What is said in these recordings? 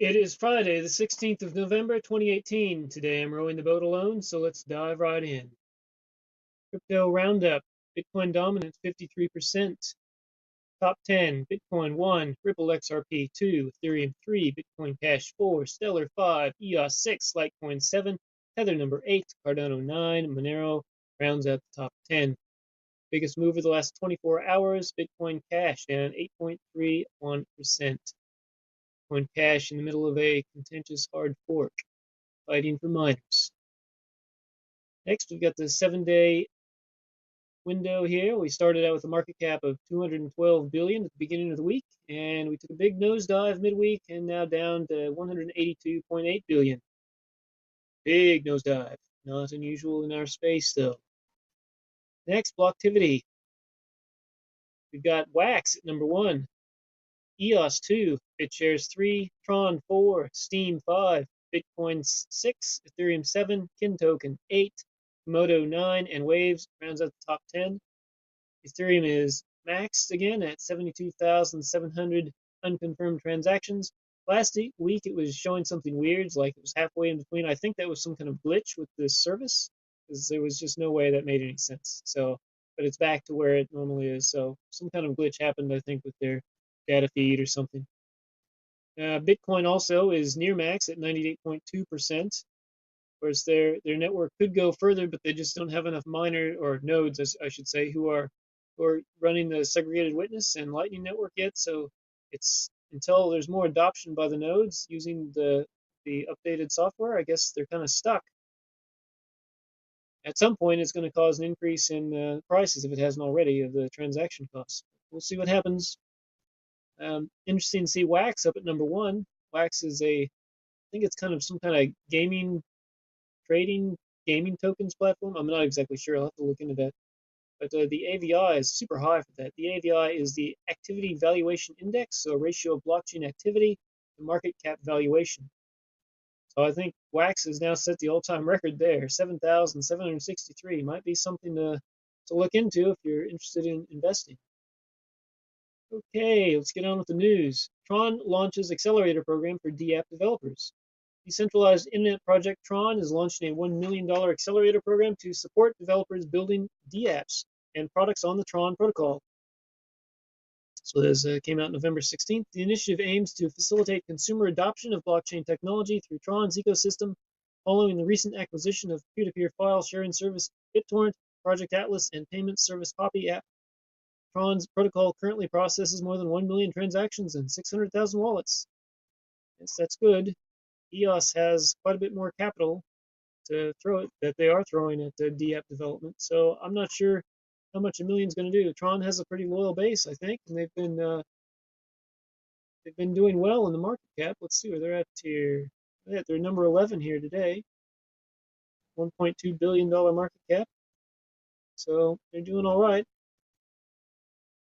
It is Friday, the 16th of November, 2018. Today I'm rowing the boat alone, so let's dive right in. Crypto Roundup. Bitcoin dominance 53%. Top 10. Bitcoin 1, Ripple XRP 2, Ethereum 3, Bitcoin Cash 4, Stellar 5, EOS 6, Litecoin 7, Tether number 8, Cardano 9, Monero rounds out the top 10. Biggest move of the last 24 hours, Bitcoin Cash down 8.31%. Bitcoin Cash in the middle of a contentious hard fork, fighting for miners. Next, we've got the 7-day window here. We started out with a market cap of 212 billion at the beginning of the week, and we took a big nosedive midweek and now down to 182.8 billion. Big nosedive. Not unusual in our space, though. Next, Blocktivity. We've got Wax at number 1, EOS 2, BitShares 3, Tron 4, Steam 5, Bitcoin 6, Ethereum 7, Kintoken 8, Komodo 9, and Waves rounds out the top 10. Ethereum is maxed again at 72,700 unconfirmed transactions. Last week it was showing something weird, like it was halfway in between. I think that was some kind of glitch with this service, because there was just no way that made any sense. So, but it's back to where it normally is. So some kind of glitch happened, I think, with their data feed or something. Bitcoin also is near max at 98.2%. Of course, their network could go further, but they just don't have enough miner or nodes, as I should say, who are running the segregated witness and Lightning network yet. So it's until there's more adoption by the nodes using the updated software, I guess they're kind of stuck. At some point, it's going to cause an increase in prices, if it hasn't already, of the transaction costs. We'll see what happens. Interesting to see Wax up at number 1. Wax is I think it's kind of some kind of trading gaming tokens platform. I'm not exactly sure. I'll have to look into that. But the AVI is super high for that. The AVI is the Activity Valuation Index, so a ratio of blockchain activity to market cap valuation. So I think Wax has now set the all-time record there, 7,763. Might be something to look into if you're interested in investing. Okay, let's get on with the news. Tron launches accelerator program for DApp developers. Decentralized Internet Project Tron is launching a $1 million accelerator program to support developers building DApps and products on the Tron protocol. So this came out November 16th. The initiative aims to facilitate consumer adoption of blockchain technology through Tron's ecosystem, following the recent acquisition of peer-to-peer file sharing service BitTorrent, Project Atlas, and payment service Poppy app. Tron's protocol currently processes more than 1 million transactions and 600,000 wallets. Yes, that's good. EOS has quite a bit more capital to throw it that they are throwing at the DApp development. So I'm not sure how much a million's going to do. Tron has a pretty loyal base, I think, and they've been doing well in the market cap. Let's see where they're at here. They're number 11 here today, $1.2 billion market cap. So they're doing all right.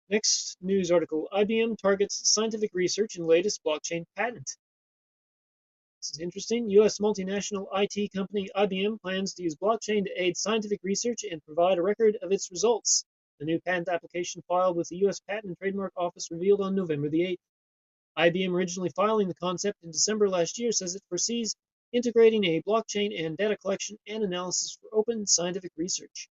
Next news article: IBM targets scientific research in latest blockchain patent. This is interesting. U.S. multinational IT company IBM plans to use blockchain to aid scientific research and provide a record of its results. The new patent application filed with the U.S. Patent and Trademark Office revealed on November the 8th. IBM, originally filing the concept in December last year, says it foresees integrating a blockchain and data collection and analysis for open scientific research.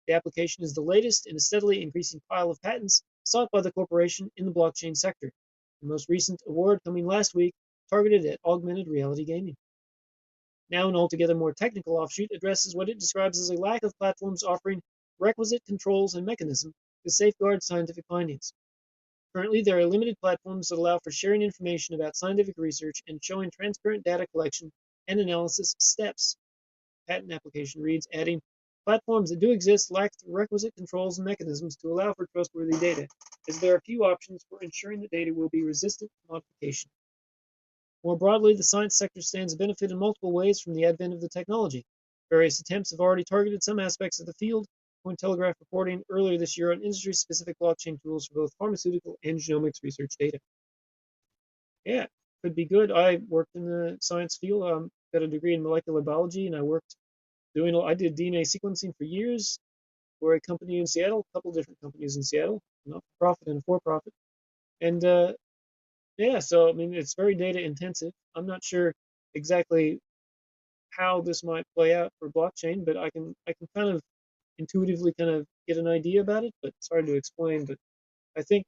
The application is the latest in a steadily increasing pile of patents sought by the corporation in the blockchain sector. The most recent award, coming last week, targeted at augmented reality gaming. Now an altogether more technical offshoot addresses what it describes as a lack of platforms offering requisite controls and mechanisms to safeguard scientific findings. Currently, there are limited platforms that allow for sharing information about scientific research and showing transparent data collection and analysis steps. The patent application reads, adding, platforms that do exist lack the requisite controls and mechanisms to allow for trustworthy data, as there are few options for ensuring that data will be resistant to modification. More broadly, the science sector stands to benefit in multiple ways from the advent of the technology. Various attempts have already targeted some aspects of the field. Cointelegraph reporting earlier this year on industry-specific blockchain tools for both pharmaceutical and genomics research data. Yeah, could be good. I worked in the science field. Got a degree in molecular biology, and I did DNA sequencing for years for a company in Seattle, a couple different companies in Seattle, not for profit and for profit. And Yeah, so I mean, it's very data intensive. I'm not sure exactly how this might play out for blockchain, but I can kind of intuitively kind of get an idea about it, but it's hard to explain. But I think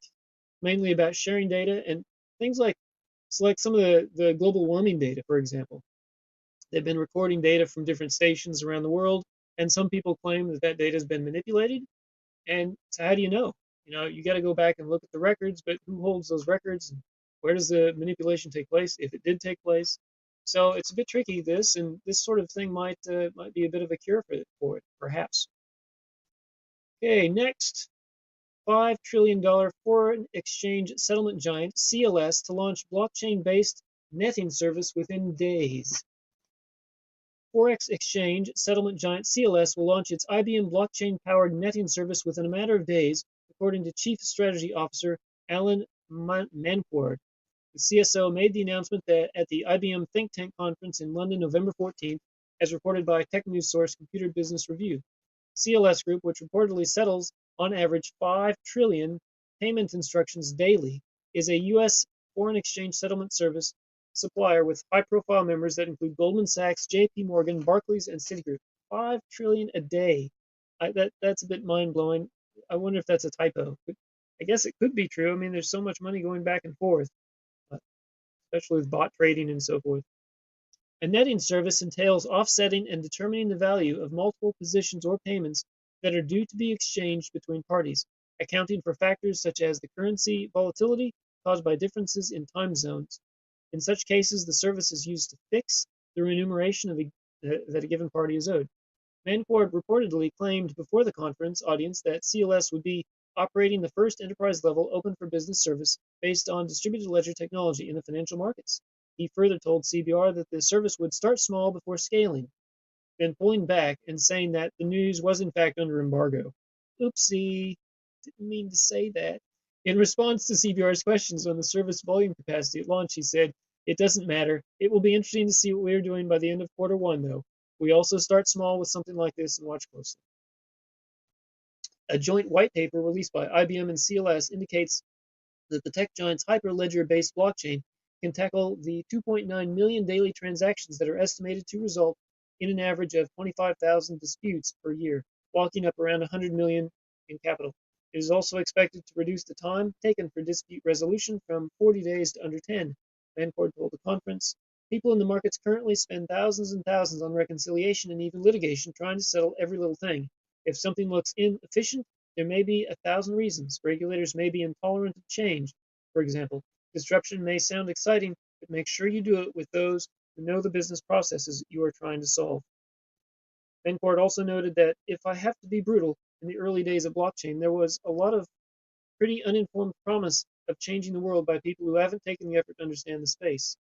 mainly about sharing data and things like some of the global warming data, for example. They've been recording data from different stations around the world, and some people claim that that data has been manipulated. And so how do you know? You got to go back and look at the records, but who holds those records? And where does the manipulation take place, if it did take place? So it's a bit tricky, this, and this sort of thing might be a bit of a cure for it, perhaps. Okay, next, $5 trillion foreign exchange settlement giant CLS to launch blockchain-based netting service within days. Forex exchange settlement giant CLS will launch its IBM blockchain-powered netting service within a matter of days, according to Chief Strategy Officer Alan Mankward. The CSO made the announcement at the IBM Think Tank conference in London, November 14th, as reported by tech news source Computer Business Review. CLS Group, which reportedly settles on average 5 trillion payment instructions daily, is a U.S. foreign exchange settlement service supplier with high-profile members that include Goldman Sachs, J.P. Morgan, Barclays, and Citigroup. 5 trillion a day. That's a bit mind-blowing. I wonder if that's a typo. But I guess it could be true. I mean, there's so much money going back and forth, especially with bot trading and so forth. A netting service entails offsetting and determining the value of multiple positions or payments that are due to be exchanged between parties, accounting for factors such as the currency volatility caused by differences in time zones. In such cases, the service is used to fix the remuneration that a given party is owed. Manford reportedly claimed before the conference audience that CLS would be operating the first enterprise-level open-for-business service based on distributed ledger technology in the financial markets. He further told CBR that the service would start small before scaling, then pulling back and saying that the news was in fact under embargo. Oopsie, didn't mean to say that. In response to CBR's questions on the service volume capacity at launch, he said, "It doesn't matter. It will be interesting to see what we are doing by the end of Q1, though. We also start small with something like this and watch closely." A joint white paper released by IBM and CLS indicates that the tech giant's Hyperledger-based blockchain can tackle the 2.9 million daily transactions that are estimated to result in an average of 25,000 disputes per year, locking up around 100 million in capital. It is also expected to reduce the time taken for dispute resolution from 40 days to under 10. Manford told the conference, "People in the markets currently spend thousands and thousands on reconciliation and even litigation trying to settle every little thing. If something looks inefficient, there may be 1,000 reasons. Regulators may be intolerant of change. For example, disruption may sound exciting, but make sure you do it with those who know the business processes you are trying to solve." Bencourt also noted that, "If I have to be brutal, in the early days of blockchain, there was a lot of pretty uninformed promise of changing the world by people who haven't taken the effort to understand the space."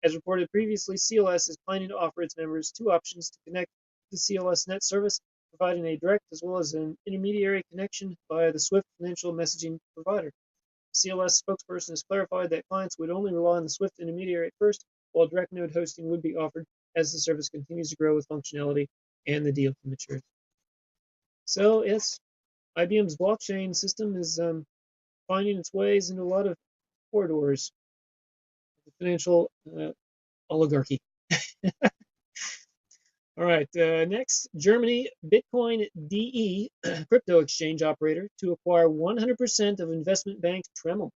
As reported previously, CLS is planning to offer its members two options to connect to the CLS Net service, providing a direct as well as an intermediary connection via the Swift financial messaging provider. The CLS spokesperson has clarified that clients would only rely on the Swift intermediary at first, while direct node hosting would be offered as the service continues to grow with functionality and the deal matures. So, yes, IBM's blockchain system is finding its ways into a lot of corridors of the financial oligarchy. All right, next, Germany Bitcoin DE crypto exchange operator to acquire 100% of investment bank Tremel.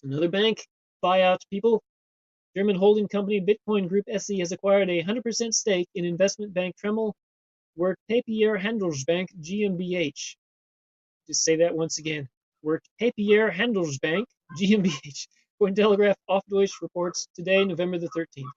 Another bank buyout, people. German holding company Bitcoin Group SE has acquired a 100% stake in investment bank Tremel Wertpapier Handelsbank GmbH. Just say that once again. Wertpapier Handelsbank GmbH. Cointelegraph Auf Deutsch reports today, November the 13th.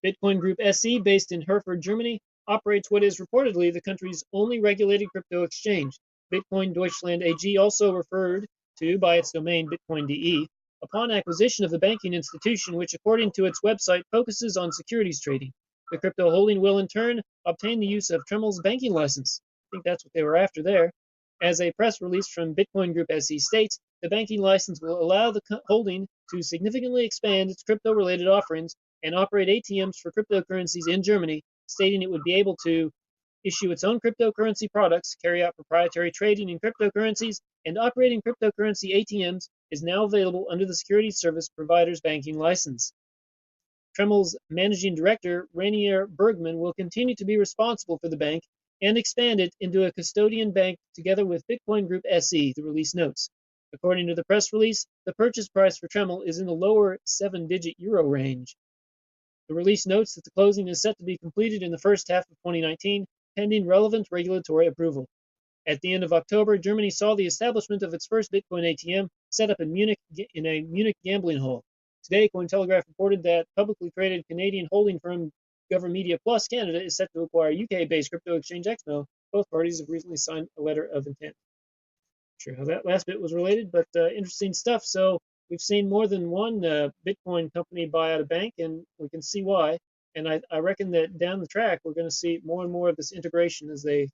Bitcoin Group SE, based in Herford, Germany, operates what is reportedly the country's only regulated crypto exchange. Bitcoin Deutschland AG, also referred to by its domain Bitcoin.de, upon acquisition of the banking institution, which according to its website focuses on securities trading. The crypto holding will in turn obtain the use of Tremel's banking license. I think that's what they were after there. As a press release from Bitcoin Group SE states, the banking license will allow the holding to significantly expand its crypto-related offerings and operate ATMs for cryptocurrencies in Germany, stating it would be able to issue its own cryptocurrency products, carry out proprietary trading in cryptocurrencies, and operating cryptocurrency ATMs is now available under the security service provider's banking license. Tremel's managing director, Rainier Bergman, will continue to be responsible for the bank and expand it into a custodian bank together with Bitcoin Group SE, the release notes. According to the press release, the purchase price for Tremel is in the lower 7-digit euro range. The release notes that the closing is set to be completed in the first half of 2019, pending relevant regulatory approval. At the end of October, Germany saw the establishment of its first Bitcoin ATM set up in a Munich gambling hall. Today, Cointelegraph reported that publicly traded Canadian holding firm GovMedia Plus Canada is set to acquire UK-based crypto exchange Exmo. Both parties have recently signed a letter of intent. Not sure how that last bit was related, but interesting stuff. So we've seen more than one Bitcoin company buy out a bank, and we can see why. And I reckon that down the track, we're going to see more and more of this integration as they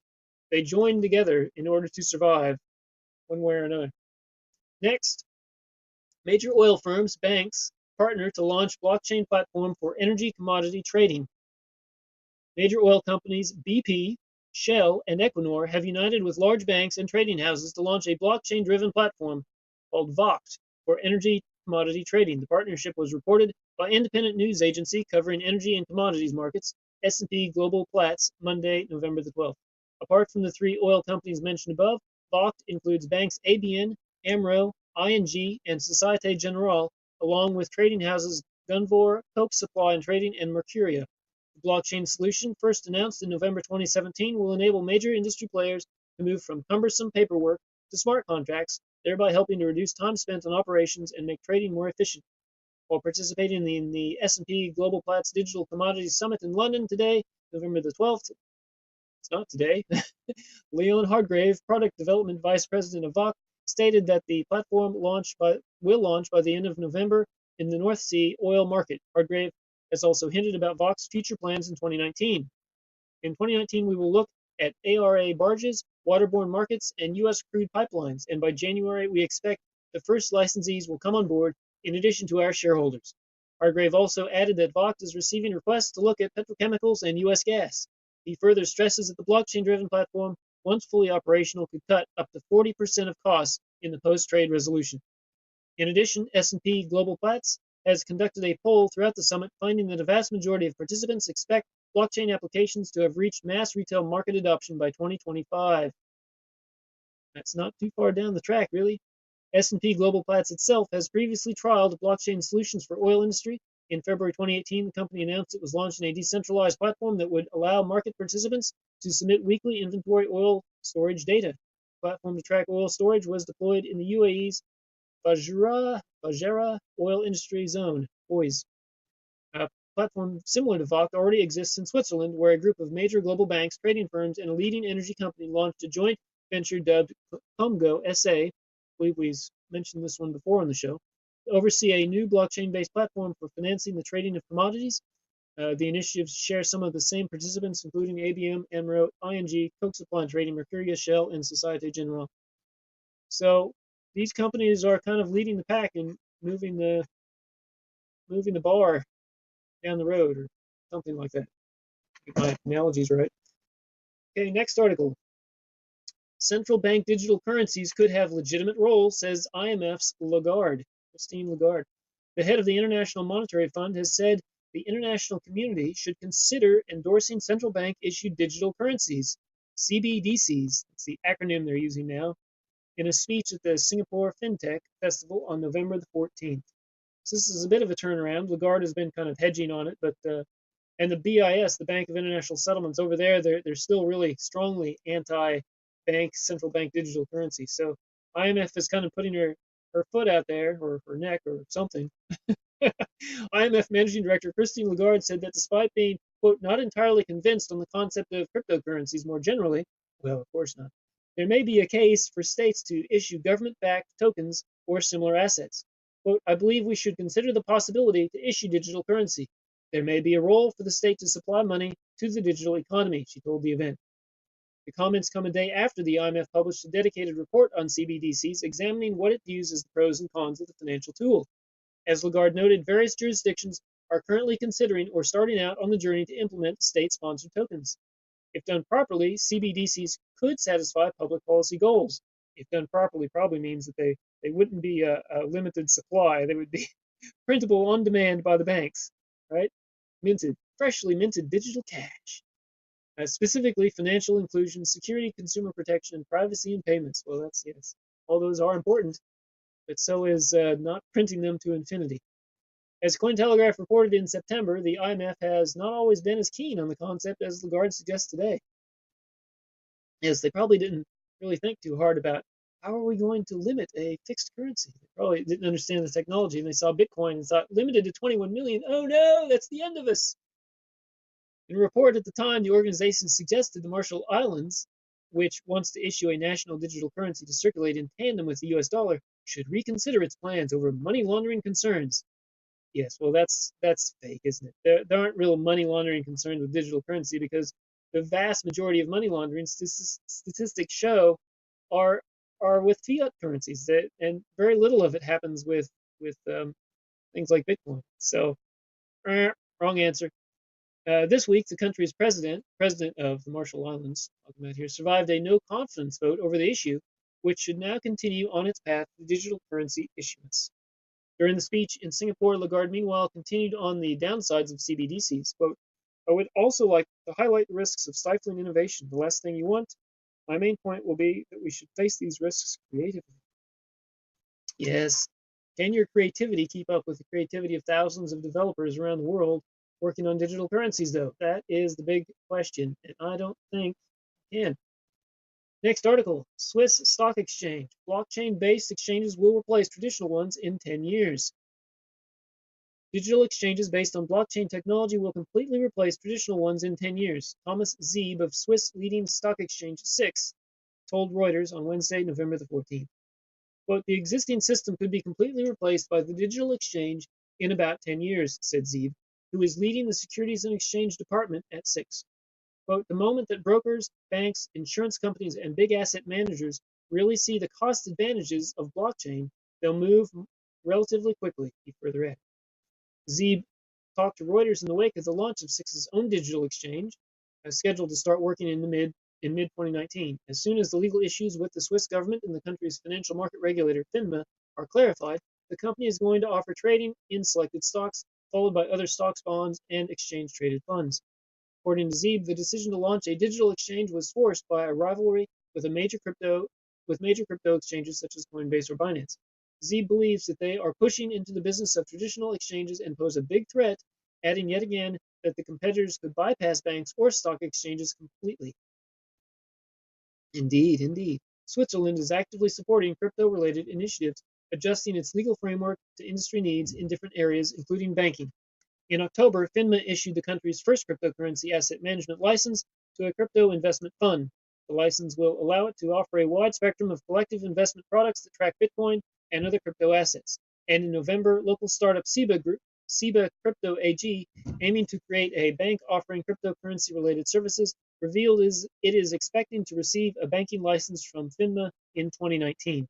join together in order to survive one way or another. Next, major oil firms, banks, partner to launch blockchain platform for energy commodity trading. Major oil companies BP, Shell, and Equinor have united with large banks and trading houses to launch a blockchain-driven platform called Voct for energy commodity trading. The partnership was reported by independent news agency covering energy and commodities markets, S&P Global Platts, Monday, November the 12th. Apart from the three oil companies mentioned above, Voct includes banks ABN, AMRO, ING, and Societe Generale, along with trading houses Gunvor, Koch Supply and Trading, and Mercuria. The blockchain solution, first announced in November 2017, will enable major industry players to move from cumbersome paperwork to smart contracts, thereby helping to reduce time spent on operations and make trading more efficient. While participating in the S&P Global Platts Digital Commodities Summit in London today, November the 12th, it's not today, Leon Hargrave, Product Development Vice President of Voct, stated that the platform will launch by the end of November in the North Sea oil market. Hargrave has also hinted about Voct's future plans in 2019. In 2019, we will look at ARA barges, waterborne markets, and U.S. crude pipelines, and by January, we expect the first licensees will come on board in addition to our shareholders. Hargrave also added that Voct is receiving requests to look at petrochemicals and U.S. gas. He further stresses that the blockchain-driven platform, once fully operational, could cut up to 40% of costs in the post-trade resolution. In addition, S&P Global Platts has conducted a poll throughout the summit, finding that a vast majority of participants expect blockchain applications to have reached mass retail market adoption by 2025. That's not too far down the track, really. S&P Global Platts itself has previously trialed blockchain solutions for oil industry. In February 2018, the company announced it was launching a decentralized platform that would allow market participants to submit weekly inventory oil storage data. The platform to track oil storage was deployed in the UAE's Fujairah Oil Industry Zone, OIZ. A platform similar to Voct already exists in Switzerland, where a group of major global banks, trading firms, and a leading energy company launched a joint venture dubbed Comgo SA. I believe we've mentioned this one before on the show, to oversee a new blockchain-based platform for financing the trading of commodities. The initiatives share some of the same participants, including ABM, AMRO, ING, Koch Supply and Trading, Mercuria, Shell, and Societe Generale. So these companies are kind of leading the pack in moving the bar down the road, or something like that. If my analogy's right. Okay, next article. Central bank digital currencies could have legitimate role, says IMF's Lagarde, Christine Lagarde. The head of the International Monetary Fund has said the international community should consider endorsing central bank issued digital currencies, CBDCs, that's the acronym they're using now, in a speech at the Singapore FinTech Festival on November the 14th. So this is a bit of a turnaround. Lagarde has been kind of hedging on it, but and the BIS, the Bank of International Settlements, over there, they're still really strongly anti-bank, central bank digital currency. So IMF is kind of putting her foot out there, or her neck, or something. IMF Managing Director Christine Lagarde said that despite being, quote, not entirely convinced on the concept of cryptocurrencies more generally, well, of course not, there may be a case for states to issue government-backed tokens or similar assets. Quote, I believe we should consider the possibility to issue digital currency. There may be a role for the state to supply money to the digital economy, she told the event. The comments come a day after the IMF published a dedicated report on CBDCs examining what it views as the pros and cons of the financial tool. As Lagarde noted, various jurisdictions are currently considering or starting out on the journey to implement state-sponsored tokens. If done properly, CBDCs could satisfy public policy goals. If done properly probably means that they They wouldn't be a limited supply. They would be printable on demand by the banks, right? Minted, freshly minted digital cash. Specifically, financial inclusion, security, consumer protection, privacy, and payments. Well, that's yes. All those are important, but so is not printing them to infinity. As Cointelegraph reported in September, the IMF has not always been as keen on the concept as Lagarde suggests today. Yes, they probably didn't really think too hard about how are we going to limit a fixed currency. They probably didn't understand the technology, and they saw Bitcoin and thought, limited to 21 million. Oh no, that's the end of us. In a report at the time, the organization suggested the Marshall Islands, which wants to issue a national digital currency to circulate in tandem with the US dollar, should reconsider its plans over money laundering concerns. Yes, well, that's fake, isn't it? There aren't real money laundering concerns with digital currency because the vast majority of money laundering statistics show are are with fiat currencies, and very little of it happens with things like Bitcoin. So, wrong answer. This week, the country's president of the Marshall Islands, talking about here, survived a no confidence vote over the issue, which should now continue on its path to digital currency issuance. During the speech in Singapore, Lagarde meanwhile continued on the downsides of CBDCs. Quote, I would also like to highlight the risks of stifling innovation. The last thing you want. My main point will be that we should face these risks creatively. Yes. Can your creativity keep up with the creativity of thousands of developers around the world working on digital currencies, though? That is the big question, and I don't think it can. Next article, Swiss Stock Exchange. Blockchain-based exchanges will replace traditional ones in 10 years. Digital exchanges based on blockchain technology will completely replace traditional ones in 10 years. Thomas Zeeb of Swiss leading stock exchange SIX told Reuters on Wednesday, November the 14th. Quote, the existing system could be completely replaced by the digital exchange in about 10 years, said Zeeb, who is leading the Securities and Exchange Department at SIX. Quote, the moment that brokers, banks, insurance companies, and big asset managers really see the cost advantages of blockchain, they'll move relatively quickly, he further added. Zeeb talked to Reuters in the wake of the launch of SIX's own digital exchange, scheduled to start working in mid-2019. As soon as the legal issues with the Swiss government and the country's financial market regulator, FINMA, are clarified, the company is going to offer trading in selected stocks, followed by other stocks, bonds, and exchange-traded funds. According to Zeeb, the decision to launch a digital exchange was forced by a rivalry with major crypto exchanges such as Coinbase or Binance. Zeeb believes that they are pushing into the business of traditional exchanges and pose a big threat, adding yet again that the competitors could bypass banks or stock exchanges completely. Indeed, indeed. Switzerland is actively supporting crypto-related initiatives, adjusting its legal framework to industry needs in different areas, including banking. In October, FINMA issued the country's first cryptocurrency asset management license to a crypto investment fund. The license will allow it to offer a wide spectrum of collective investment products that track Bitcoin and other crypto assets. And in November, local startup SIBA Crypto AG, aiming to create a bank offering cryptocurrency-related services, revealed it is expecting to receive a banking license from FINMA in 2019.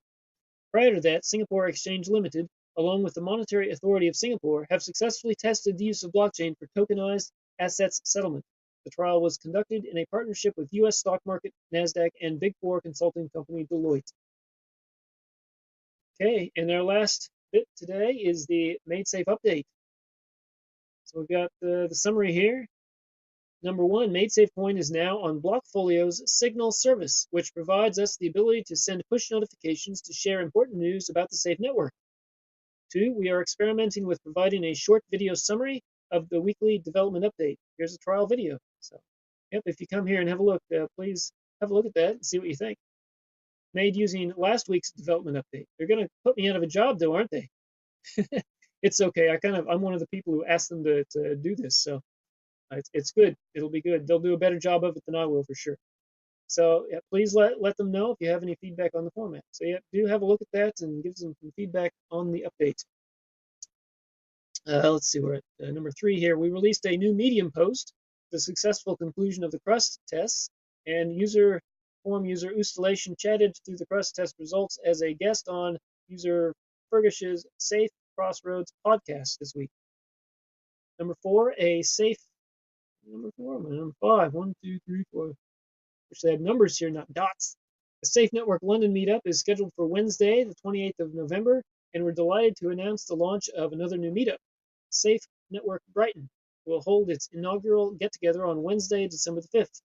Prior to that, Singapore Exchange Limited, along with the Monetary Authority of Singapore, have successfully tested the use of blockchain for tokenized assets settlement. The trial was conducted in a partnership with U.S. stock market, NASDAQ, and Big Four consulting company Deloitte. Okay, and our last bit today is the Maidsafe update. So we've got the summary here. Number one, Maidsafe Coin is now on Blockfolio's Signal service, which provides us the ability to send push notifications to share important news about the Safe network. Two, we are experimenting with providing a short video summary of the weekly development update. Here's a trial video. So, yep, if you come here and have a look, please have a look at that and see what you think. Made using last week's development update. They're going to put me out of a job, though, aren't they? It's okay. I'm one of the people who asked them to do this, so it's good. It'll be good. They'll do a better job of it than I will, for sure. So yeah, please let them know if you have any feedback on the format. So yeah, do have a look at that and give them some feedback on the update. Let's see, we're at number 3 here. We released a new Medium post, the successful conclusion of the crust tests, and user Ustallation chatted through the crust test results as a guest on user Fergus's Safe Crossroads podcast this week. Number 4, number 5, 1, 2, 3, 4. Wish they had numbers here, not dots. The Safe Network London meetup is scheduled for Wednesday, the 28th of November, and we're delighted to announce the launch of another new meetup. Safe Network Brighton will hold its inaugural get-together on Wednesday, December the 5th.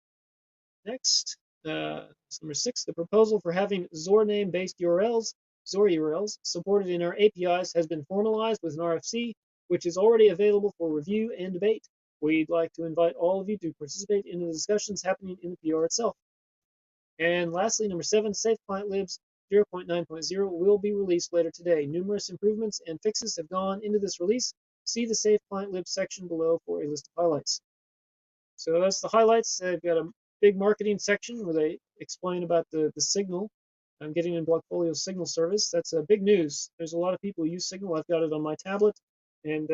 Next, number 6, the proposal for having Zor name-based URLs, Zor URLs, supported in our APIs has been formalized with an RFC, which is already available for review and debate. We'd like to invite all of you to participate in the discussions happening in the PR itself. And lastly, number 7, Safe Client Libs 0.9.0 will be released later today. Numerous improvements and fixes have gone into this release. See the Safe Client Libs section below for a list of highlights. So that's the highlights. They've got a big marketing section where they explain about the Signal. I'm getting in Blockfolio Signal service. That's big news. There's a lot of people who use Signal. I've got it on my tablet, and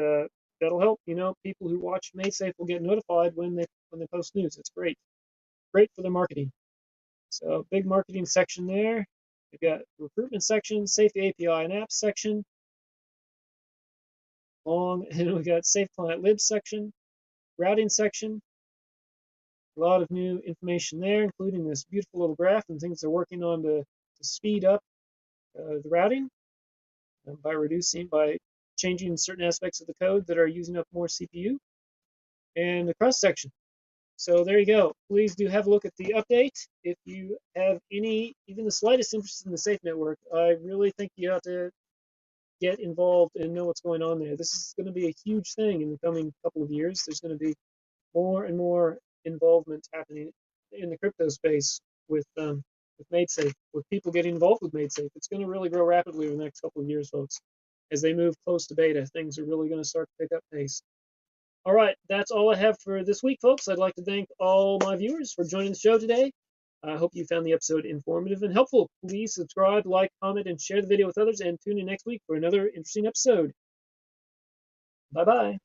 that'll help. People who watch Maidsafe will get notified when they post news. It's great for their marketing. So big marketing section there. We've got recruitment section, Safe API and apps section, and we got Safe Client Libs section, routing section. A lot of new information there, including this beautiful little graph and things they're working on to speed up the routing by changing certain aspects of the code that are using up more CPU, and the cross section. So there you go. Please do have a look at the update. If you have even the slightest interest in the Safe Network, I really think you have to get involved and know what's going on there. This is going to be a huge thing in the coming couple of years. There's going to be more and more involvement happening in the crypto space with Maidsafe, with people getting involved with Maidsafe. It's going to really grow rapidly over the next couple of years, folks. As they move close to beta, things are really going to start to pick up pace. All right, that's all I have for this week, folks. I'd like to thank all my viewers for joining the show today. I hope you found the episode informative and helpful. Please subscribe, like, comment, and share the video with others, and tune in next week for another interesting episode. Bye-bye.